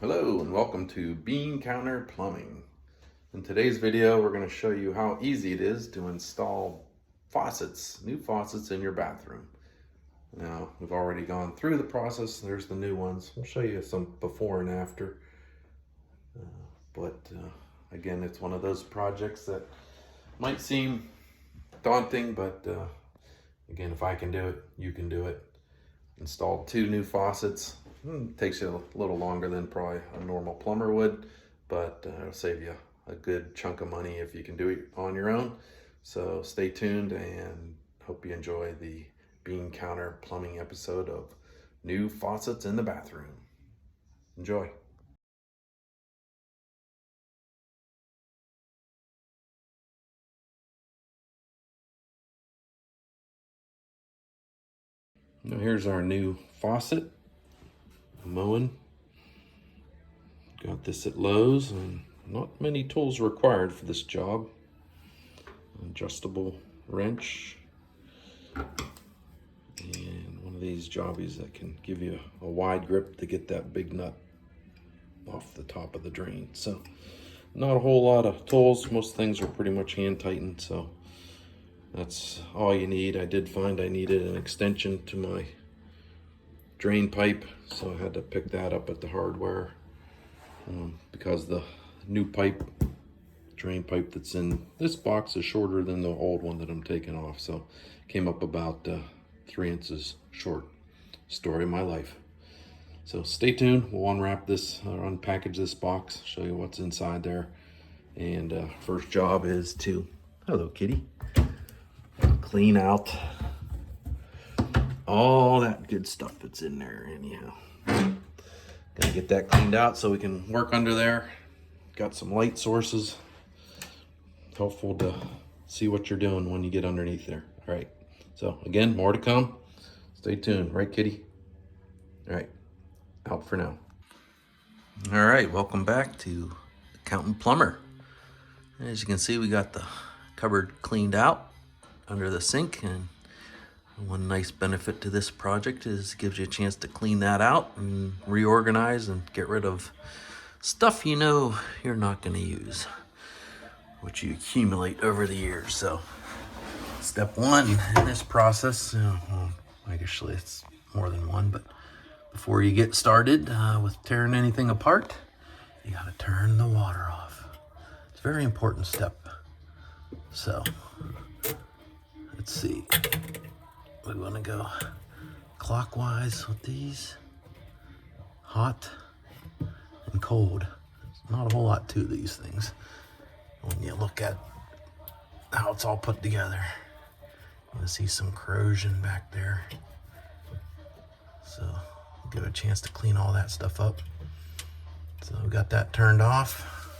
Hello and welcome to Beancounter Plumbing. In today's video, we're going to show you how easy it is to install new faucets in your bathroom. Now, we've already gone through the process. There's the new ones. We'll show you some before and after. Again, it's one of those projects that might seem daunting, but again, if I can do it, you can do it. Installed 2 new faucets. It takes you a little longer than probably a normal plumber would, but it'll save you a good chunk of money if you can do it on your own. So stay tuned and hope you enjoy the Beancounter Plumbing episode of New Faucets in the Bathroom. Enjoy. Now here's our new faucet. Mowing. Got this at Lowe's, and not many tools required for this job. Adjustable wrench and one of these jobbies that can give you a wide grip to get that big nut off the top of the drain. So not a whole lot of tools. Most things are pretty much hand tightened, so that's all you need. I did find I needed an extension to my drain pipe, so I had to pick that up at the hardware because the new drain pipe that's in this box is shorter than the old one that I'm taking off, so came up about 3 inches short. Story of my life. So stay tuned. We'll unwrap this, unpackage this box, show you what's inside there. And first job is to, hello kitty, clean out all that good stuff that's in there anyhow. Gotta get that cleaned out so we can work under there. Got some light sources. Helpful to see what you're doing when you get underneath there. All right, so again, more to come. Stay tuned, right kitty? All right, out for now. All right, welcome back to Accountant Plumber. As you can see, we got the cupboard cleaned out under the sink, and one nice benefit to this project is it gives you a chance to clean that out and reorganize and get rid of stuff you know you're not going to use, which you accumulate over the years. So step one in this process, well, actually it's more than one, but before you get started with tearing anything apart, you got to turn the water off. It's a very important step. So let's see. We want to go clockwise with these, hot and cold. There's not a whole lot to these things. When you look at how it's all put together, you can see some corrosion back there. So give it a chance to clean all that stuff up. So we got that turned off.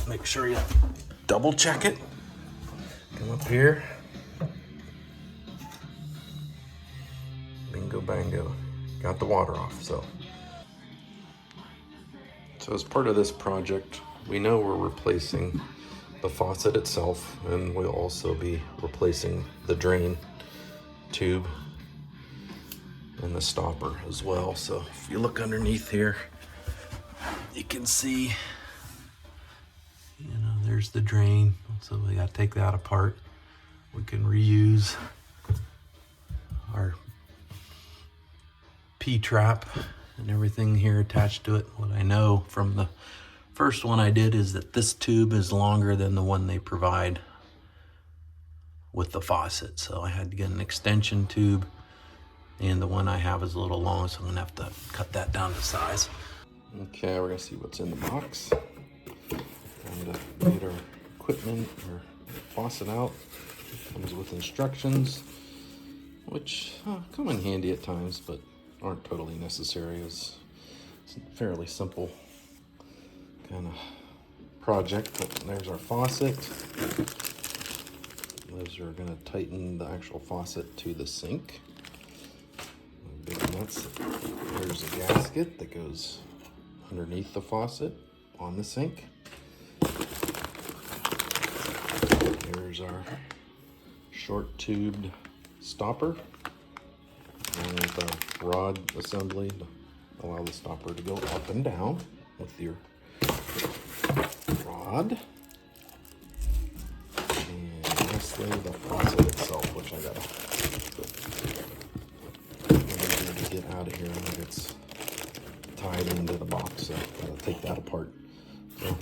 Make sure you double check it. Come up here. Bingo bango. Got the water off. So as part of this project, we know we're replacing the faucet itself, and we'll also be replacing the drain tube and the stopper as well. So if you look underneath here, you can see, there's the drain. So we got to take that apart. We can reuse our P-trap and everything here attached to it. What I know from the first one I did is that this tube is longer than the one they provide with the faucet. So I had to get an extension tube, and the one I have is a little long, so I'm gonna have to cut that down to size. Okay, we're gonna see what's in the box. And get our equipment or faucet out. Comes with instructions, which come in handy at times, but aren't totally necessary. It's a fairly simple kind of project. But there's our faucet. Those are going to tighten the actual faucet to the sink. Big nuts. There's a gasket that goes underneath the faucet on the sink. Here's our short tubed stopper, and with our rod assembly to allow the stopper to go up and down with your rod. And lastly, the faucet itself, which I gotta get out of here when it's tied into the box, so I gotta take that apart. So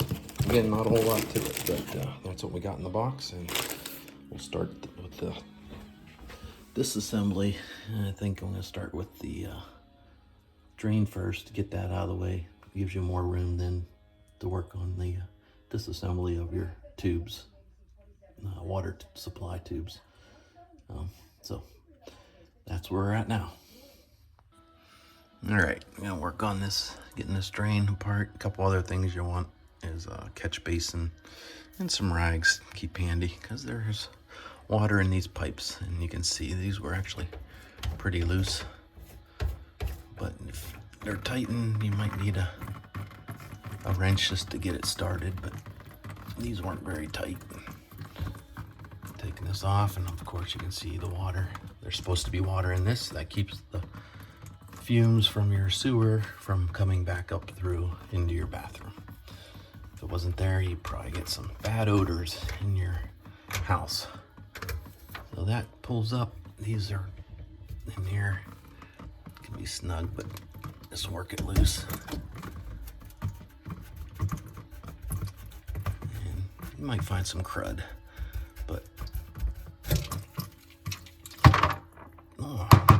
again, not a whole lot to it, but that's what we got in the box, and we'll start with the disassembly. And I think I'm gonna start with the drain first to get that out of the way. It gives you more room then to work on the disassembly of your tubes, water supply tubes. So that's where we're at now. All right, I'm gonna work on this, getting this drain apart. A couple other things you want is a catch basin and some rags. Keep handy because there's water in these pipes, and you can see these were actually pretty loose. But if they're tightened, you might need a wrench just to get it started, but these weren't very tight. Taking this off, and of course you can see the water. There's supposed to be water in this. That keeps the fumes from your sewer from coming back up through into your bathroom. If it wasn't there, you'd probably get some bad odors in your house. So that pulls up. These are in here. It can be snug, but just work it loose. And you might find some crud, but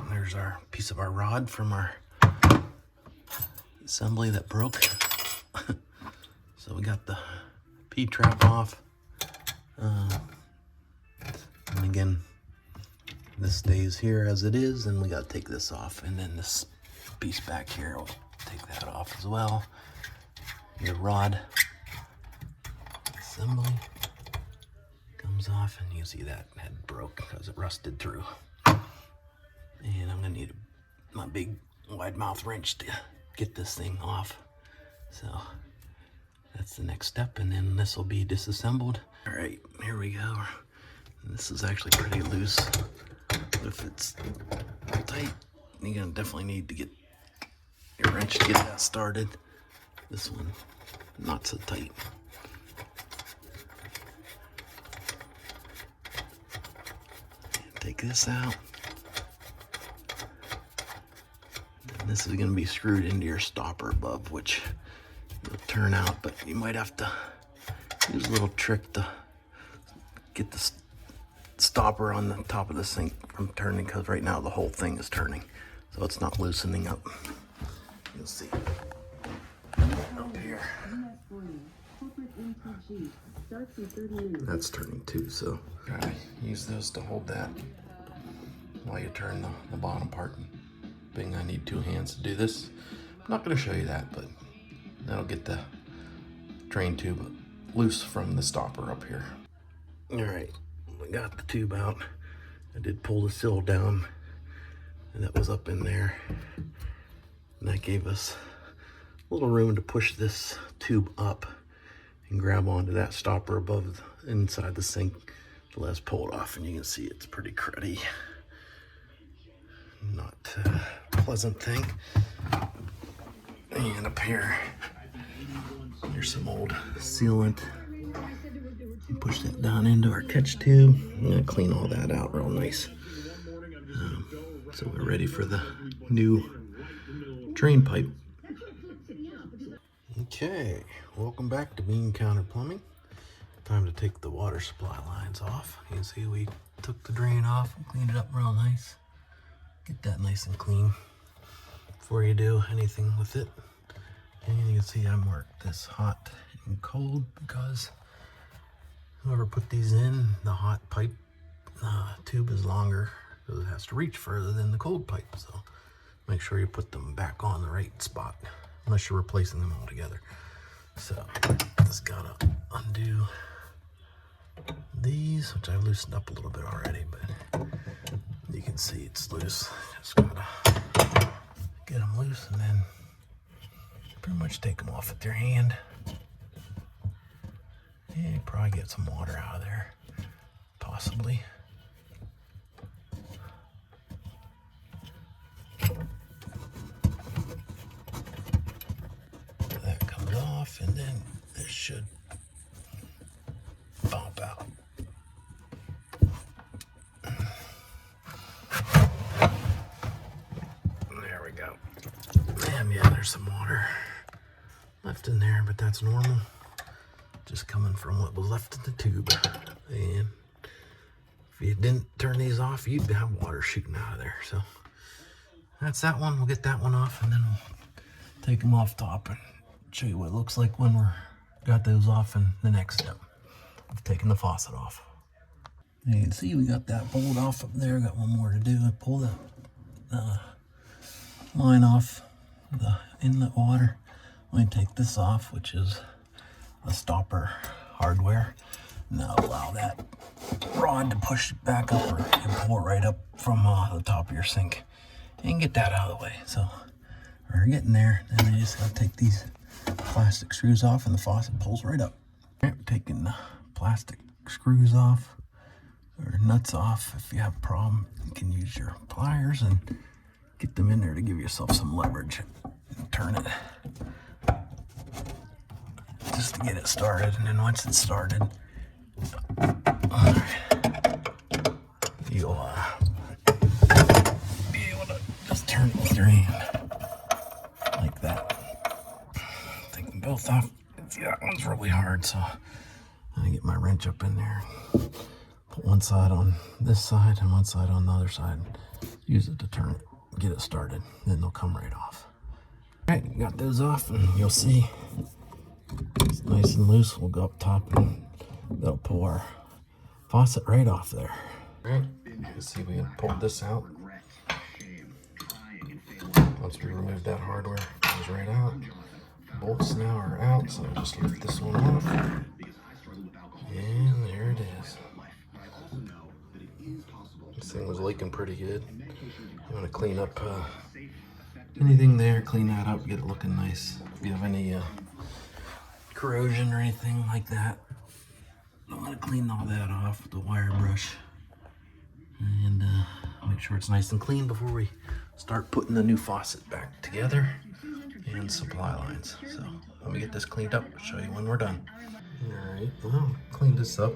there's our piece of our rod from our assembly that broke. So we got the P-trap off. And again, this stays here as it is, and we got to take this off. And then this piece back here, we'll take that off as well. Your rod assembly comes off, and you see that head broke because it rusted through. And I'm gonna need my big wide mouth wrench to get this thing off. So that's the next step, and then this will be disassembled. All right, here we go. This is actually pretty loose. If it's tight, you're gonna definitely need to get your wrench to get that started. This one, not so tight. Take this out. And this is going to be screwed into your stopper above, which will turn out, but you might have to use a little trick to get the stopper on the top of the sink from turning, because right now the whole thing is turning, so it's not loosening up. You'll see up here. That's turning too, so try use those to hold that while you turn the bottom part. Thing, I need 2 hands to do this. I'm not going to show you that, but that'll get the drain tube loose from the stopper up here. All right, we got the tube out. I did pull the sill down, and that was up in there, and that gave us a little room to push this tube up and grab onto that stopper above inside the sink. Let's pull it off, and you can see it's pretty cruddy. Not a pleasant thing. And up here, there's some old sealant. Push that down into our catch tube. I'm gonna clean all that out real nice. So we're ready for the new drain pipe. Okay, welcome back to Beancounter Plumbing. Time to take the water supply lines off. You can see we took the drain off and cleaned it up real nice. Get that nice and clean before you do anything with it. And you can see I marked this hot and cold because whoever put these in, the hot pipe tube is longer, so it has to reach further than the cold pipe. So make sure you put them back on the right spot, unless you're replacing them all together. So just gotta undo these, which I've loosened up a little bit already, but you can see it's loose. Just gotta get them loose and then pretty much take them off with your hand. And you probably get some water out of there, possibly. then this should bump out. There we go. And yeah, there's some water left in there, but that's normal. Just coming from what was left in the tube. And if you didn't turn these off, you'd have water shooting out of there. So that's that one. We'll get that one off, and then we'll take them off top and show you what it looks like when we're got those off in the next step of taking the faucet off. You can see we got that bolt off up there. Got one more to do. I pull that line off the inlet water. I'm going to take this off, which is the stopper hardware. Now allow that rod to push it back up and pull it right up from the top of your sink and get that out of the way. So we're getting there. Then you just got to take these plastic screws off and the faucet pulls right up. All right, we're taking the plastic screws off or nuts off. If you have a problem, you can use your pliers and get them in there to give yourself some leverage and turn it just to get it started. And then once it's started, you'll be able to just turn it with your hand like that. Take them both off. See, that one's really hard, so I get my wrench up in there. Put one side on this side and one side on the other side. Use it to turn it, get it started. Then they'll come right off. All right, got those off, and you'll see it's nice and loose. We'll go up top, and that'll pull our faucet right off there. All right, let's see if we can pull this out. Once we remove that hardware, it goes right out. Bolts now are out, so I'll just lift this one off. And there it is. This thing was leaking pretty good. I'm gonna clean up anything there, clean that up, get it looking nice. If you have any corrosion or anything like that, I'm gonna clean all that off with the wire brush and make sure it's nice and clean before we start putting the new faucet back together and supply lines. So let me get this cleaned up, show you when we're done. All right, well, clean this up.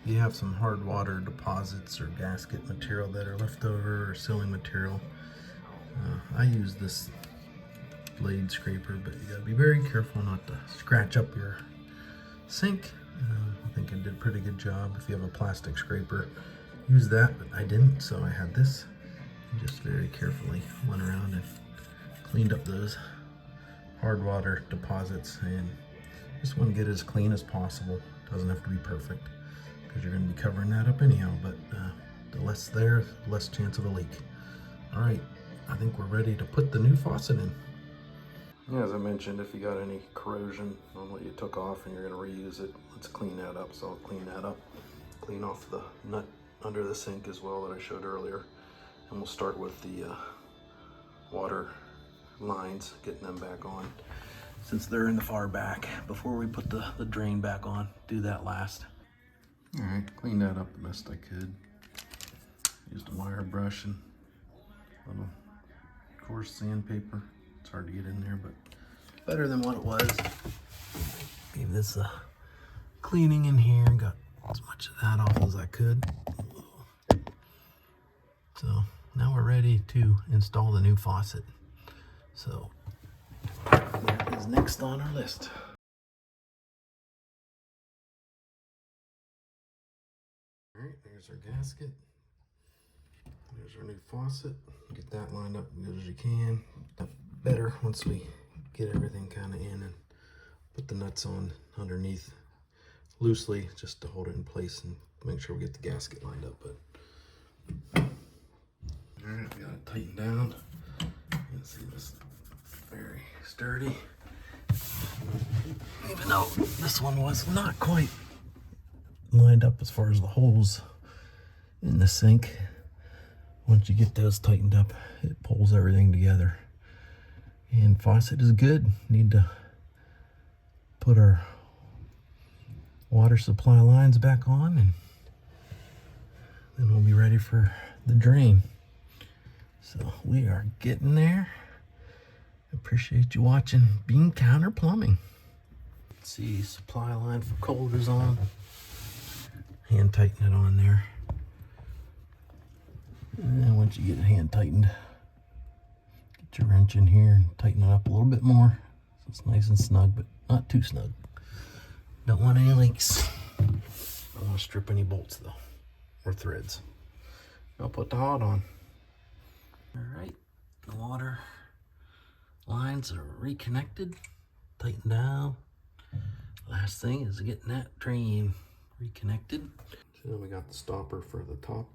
You have some hard water deposits or gasket material that are left over, or sealing material. I use this blade scraper, but you gotta be very careful not to scratch up your sink. I think I did a pretty good job. If you have a plastic scraper, use that, but I didn't, so I had this. And just very carefully went around and cleaned up those hard water deposits, and just want to get it as clean as possible. Doesn't have to be perfect, because you're going to be covering that up anyhow, but the less there, the less chance of a leak. All right, I think we're ready to put the new faucet in. Yeah, as I mentioned, if you got any corrosion on what you took off and you're going to reuse it, let's clean that up. So I'll clean that up, clean off the nut under the sink as well that I showed earlier, and we'll start with the water lines, getting them back on since they're in the far back. Before we put the drain back on, do that last. All right, clean that up the best I could. Used a wire brush and a little coarse sandpaper. It's hard to get in there, but better than what it was. Gave this a cleaning in here and got as much of that off as I could. So now we're ready to install the new faucet. So that is next on our list. All right, there's our gasket. There's our new faucet. Get that lined up as good as you can. Better once we get everything kind of in, and put the nuts on underneath loosely just to hold it in place and make sure we get the gasket lined up. But all right, we got it tightened down. You can see this very sturdy. Even though this one was not quite lined up as far as the holes in the sink, once you get those tightened up, it pulls everything together. And faucet is good. Need to put our water supply lines back on, and then we'll be ready for the drain. So we are getting there. Appreciate you watching Beancounter Plumbing. See, supply line for cold is on. Hand tighten it on there. And once you get it hand tightened, get your wrench in here and tighten it up a little bit more. So it's nice and snug, but not too snug. Don't want any leaks. Don't want to strip any bolts though, or threads. I'll put the hot on. All right, the water lines are reconnected, tightened down. Last thing is getting that drain reconnected. So we got the stopper for the top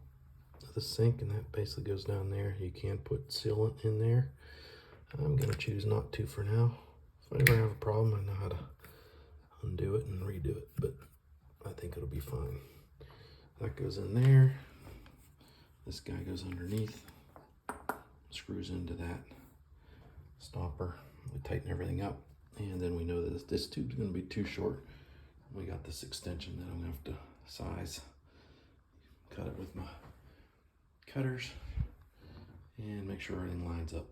of the sink, and that basically goes down there. You can put sealant in there. I'm gonna choose not to for now. If I ever have a problem, I know how to undo it and redo it, but I think it'll be fine. That goes in there. This guy goes underneath, screws into that stopper. We tighten everything up, and then we know that this tube's gonna be too short. We got this extension that I'm gonna have to size, cut it with my cutters, and make sure everything lines up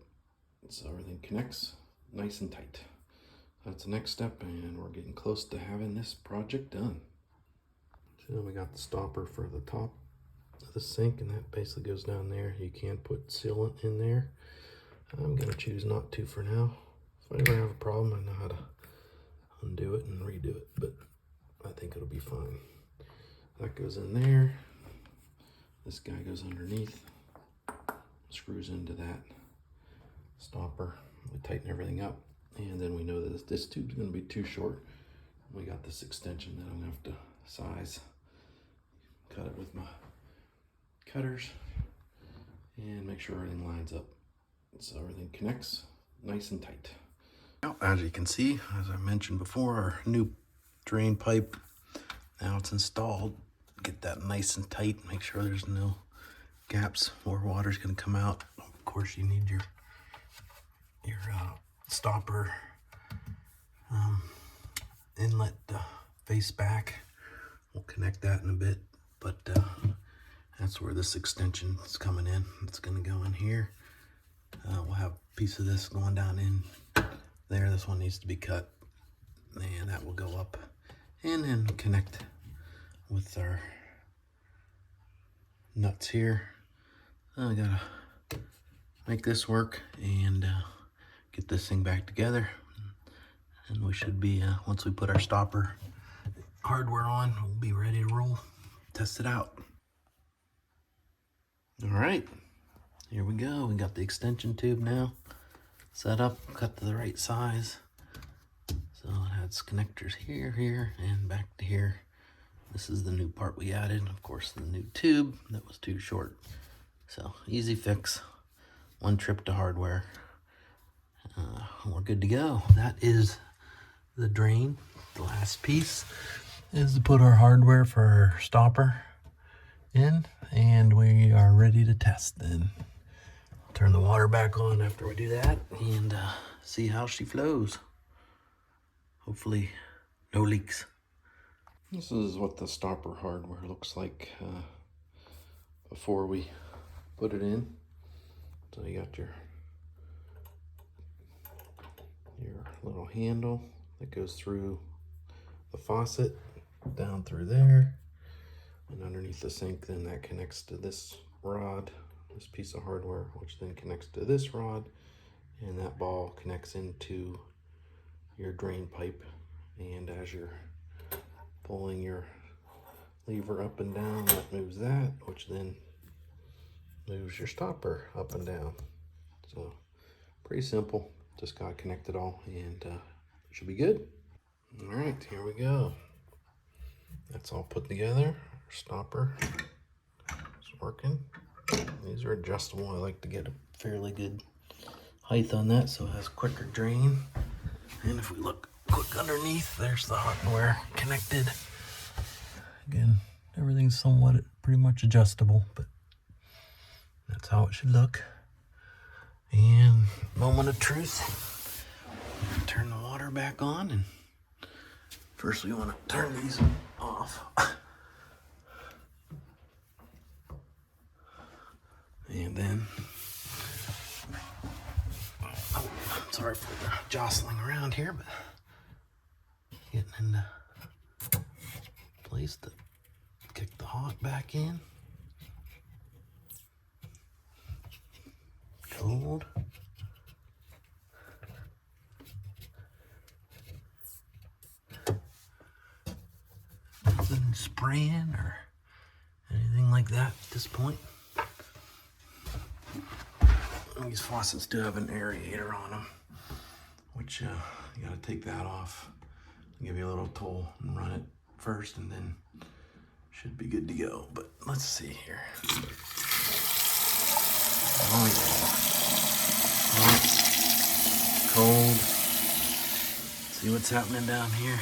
so everything connects nice and tight. That's the next step, and we're getting close to having this project done. So we got the stopper for the top of the sink, and that basically goes down there. You can put sealant in there. I'm gonna choose not to for now. If I ever have a problem, I know how to undo it and redo it, but I think it'll be fine. That goes in there. This guy goes underneath, screws into that stopper. We tighten everything up, and then we know that this tube's gonna be too short. We got this extension that I'm gonna have to size, cut it with my cutters, and make sure everything lines up so everything connects nice and tight. Now, as you can see, as I mentioned before, our new drain pipe, now it's installed. Get that nice and tight, make sure there's no gaps where water's gonna come out. Of course, you need your stopper inlet face back. We'll connect that in a bit, but that's where this extension is coming in. It's gonna go in here. We'll have a piece of this going down in there. This one needs to be cut, and that will go up and then connect with our nuts here. I gotta make this work and get this thing back together, and we should be once we put our stopper hardware on, we'll be ready to roll, test it out. All right, here we go. We got the extension tube now set up, cut to the right size. So it has connectors here, and back to here. This is the new part we added. Of course, the new tube that was too short. So easy fix, one trip to hardware. We're good to go. That is the drain. The last piece is to put our hardware for our stopper in, and we are ready to test then. Turn the water back on after we do that and see how she flows. Hopefully no leaks. This is what the stopper hardware looks like before we put it in. So you got your little handle that goes through the faucet down through there, and underneath the sink, then that connects to this rod, this piece of hardware, which then connects to this rod, and that ball connects into your drain pipe. And as you're pulling your lever up and down, that moves that, which then moves your stopper up and down. So pretty simple. Just gotta connect it all, and it should be good. All right, here we go. That's all put together. Our stopper is working. These are adjustable. I like to get a fairly good height on that so it has quicker drain. And if we look quick underneath, there's the hardware connected. Again, everything's somewhat pretty much adjustable, but that's how it should look. And moment of truth, turn the water back on, and first we want to turn these off. And then, oh, sorry for the jostling around here, but getting place to kick the hot back in. Cold. Nothing spraying or anything like that at this point. These faucets do have an aerator on them, which you gotta take that off. I'll give you a little tool and run it first, and then should be good to go. But let's see here. Oh yeah. Hot, cold. See what's happening down here.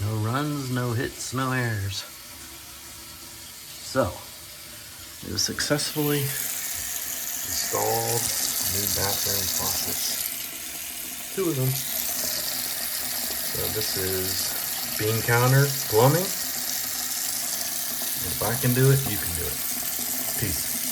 No runs, no hits, no errors. So, we have successfully installed new bathroom faucets. 2 of them. So this is Beancounter Plumbing. If I can do it, you can do it. Peace.